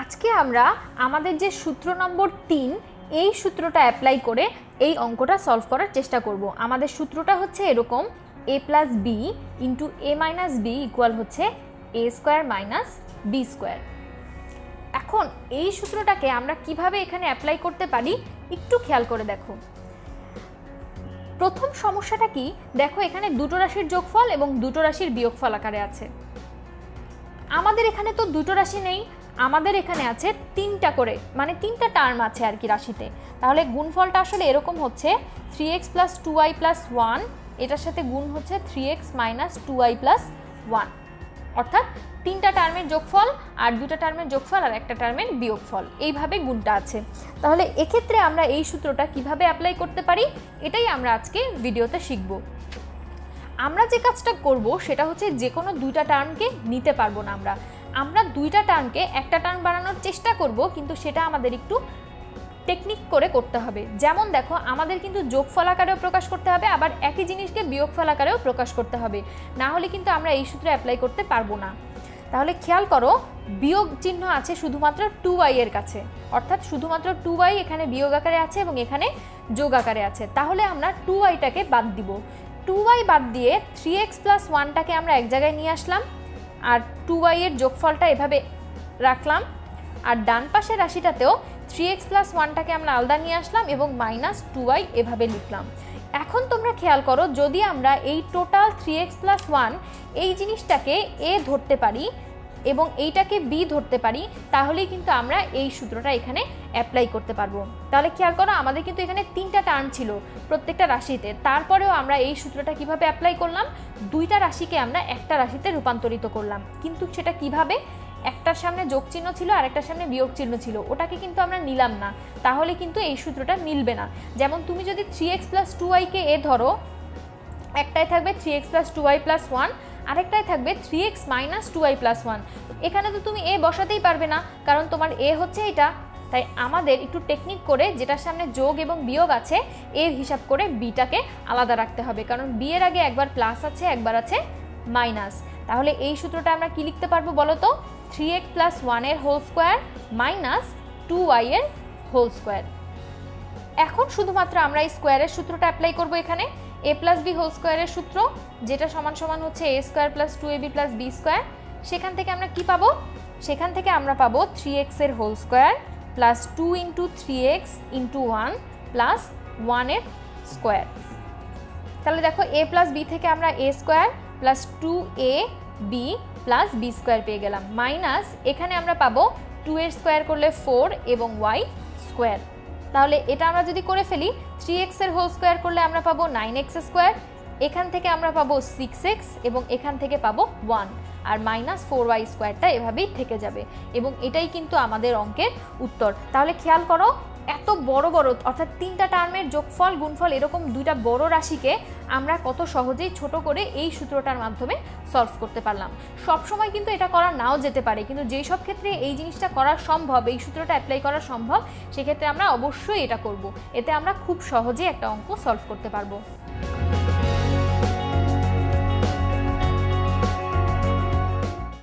আজকে আমরা আমাদের যে সূত্র নম্বর 3 এই সূত্রটা অ্যাপ্লাই করে এই অঙ্কটা সলভ করার চেষ্টা করব। আমাদের সূত্রটা হচ্ছে এরকম, a plus B into A minus B equal হচ্ছে A square minus B square. এখন এই সূত্রটাকে আমরা কিভাবে এখানে অ্যাপ্লাই করতে পারি একটু খেয়াল করে দেখো। প্রথম সমস্যাটা কি, দেখো এখানে দুটো রাশির যোগফল এবং দুটো রাশির বিয়োগফল আকারে আছে। আমাদের এখানে তো দুটো রাশি নেই, আমাদের এখানে আছে তিনটা করে, মানে তিনটা টার্ম আছে আর কি রাশিতে। তাহলে গুণফলটা আসলে এরকম হচ্ছে 3x প্লাস 2y প্লাস 1, এটার সাথে গুণ হচ্ছে 3x মাইনাস 2y প্লাস 1, অর্থাৎ তিনটা টার্মের যোগফল আর দুটা টার্মের যোগফল আর একটা টার্মের বিয়োগফল, এইভাবে গুণটা আছে। তাহলে এক্ষেত্রে আমরা এই সূত্রটা কিভাবে অ্যাপ্লাই করতে পারি এটাই আমরা আজকে ভিডিওতে শিখব। আমরা যে কাজটা করব সেটা হচ্ছে যে কোনো দুইটা টার্মকে নিতে পারবো না, আমরা দুইটা টার্মকে একটা টার্ম বানানোর চেষ্টা করব, কিন্তু সেটা আমাদের একটু টেকনিক করে করতে হবে। যেমন দেখো আমাদের কিন্তু যোগফল আকারেও প্রকাশ করতে হবে, আবার একই জিনিসকে বিয়োগফল আকারেও প্রকাশ করতে হবে, না হলে কিন্তু আমরা এই সূত্রে অ্যাপ্লাই করতে পারবো না। তাহলে খেয়াল করো, বিয়োগ চিহ্ন আছে শুধুমাত্র 2y এর কাছে, অর্থাৎ শুধুমাত্র 2y এখানে বিয়োগ আকারে আছে এবং এখানে যোগ আকারে আছে। তাহলে আমরা 2yটাকে বাদ দিব, 2y বাদ দিয়ে 3x প্লাস 1টাকে আমরা এক জায়গায় নিয়ে আসলাম, আর 2y এর যোগফলটা এভাবে রাখলাম, আর ডান পাশের রাশিটাতেও 3x প্লাস 1টাকে আমরা আলাদা নিয়ে আসলাম এবং মাইনাস 2y এভাবে লিখলাম। এখন তোমরা খেয়াল করো, যদি আমরা এই টোটাল 3x প্লাস 1 এই জিনিসটাকে a ধরতে পারি এবং এইটাকে b ধরতে পারি, তাহলেই কিন্তু আমরা এই সূত্রটা এখানে অ্যাপ্লাই করতে পারবো। তাহলে খেয়াল করো, আমাদের কিন্তু এখানে তিনটা টার্ম ছিল প্রত্যেকটা রাশিতে, তারপরেও আমরা এই সূত্রটা কিভাবে অ্যাপ্লাই করলাম, দুইটা রাশিকে আমরা একটা রাশিতে রূপান্তরিত করলাম। কিন্তু সেটা কিভাবে, একটার সামনে যোগ চিহ্ন ছিল আর একটার সামনে বিয়োগ চিহ্ন ছিল, ওটাকে কিন্তু আমরা নিলাম না, তাহলে কিন্তু এই সূত্রটা মিলবে না। যেমন তুমি যদি 3x প্লাস 2yকে a ধরো, একটায় থাকবে 3x প্লাস 2y প্লাস 1, আরেকটায় থাকবে 3x মাইনাস 2y প্লাস 1। এখানে তো তুমি a বসাতেই পারবে না, কারণ তোমার a হচ্ছে এটা। তাই আমাদের একটু টেকনিক করে যেটার সামনে যোগ এবং বিয়োগ আছে এর হিসাব করে বিটাকে আলাদা রাখতে হবে, কারণ বি এর আগে একবার প্লাস আছে একবার আছে মাইনাস। তাহলে এই সূত্রটা আমরা কি লিখতে পারবো বলো তো, 3x প্লাস 1 এর হোল স্কোয়ার মাইনাস 2y এর হোল স্কোয়ার। এখন শুধুমাত্র আমরা এই স্কোয়ারের সূত্রটা অ্যাপ্লাই করবো এখানে, a প্লাস বি হোল স্কোয়ারের সূত্র, যেটা সমান সমান হচ্ছে a square plus 2ab plus B square. সেখান থেকে আমরা কি পাবো, সেখান থেকে আমরা পাবো 3x এর whole square plus 2 into 3x into 1 plus 1 এর স্কোয়ার। তাহলে দেখো a প্লাস বি থেকে আমরা a square plus 2ab plus B square পেয়ে গেলাম, মাইনাস এখানে আমরা পাবো 2 এর স্কোয়ার করলে 4 এবং y স্কোয়ার। তাহলে এটা আমরা যদি করে ফেলি, 3x এর হোল স্কোয়ার করলে আমরা পাবো 9x স্কোয়ার, এখান থেকে আমরা পাবো 6x এবং এখান থেকে পাবো 1, আর মাইনাস 4y স্কোয়ারটা এভাবেই থেকে যাবে, এবং এটাই কিন্তু আমাদের অঙ্কের উত্তর। তাহলে খেয়াল করো, এত বড় বড় অর্থাৎ তিনটা টার্মের যোগফল গুণফল এরকম দুইটা বড় রাশিকে আমরা কত সহজেই ছোট করে এই সূত্রটার মাধ্যমে সলভ করতে পারলাম। সব সময় কিন্তু এটা করা নাও যেতে পারে, কিন্তু যেই সব ক্ষেত্রে এই জিনিসটা করা সম্ভব, এই সূত্রটা অ্যাপ্লাই করা সম্ভব, সেক্ষেত্রে আমরা অবশ্যই এটা করব। এতে আমরা খুব সহজেই একটা অঙ্ক সলভ করতে পারবো।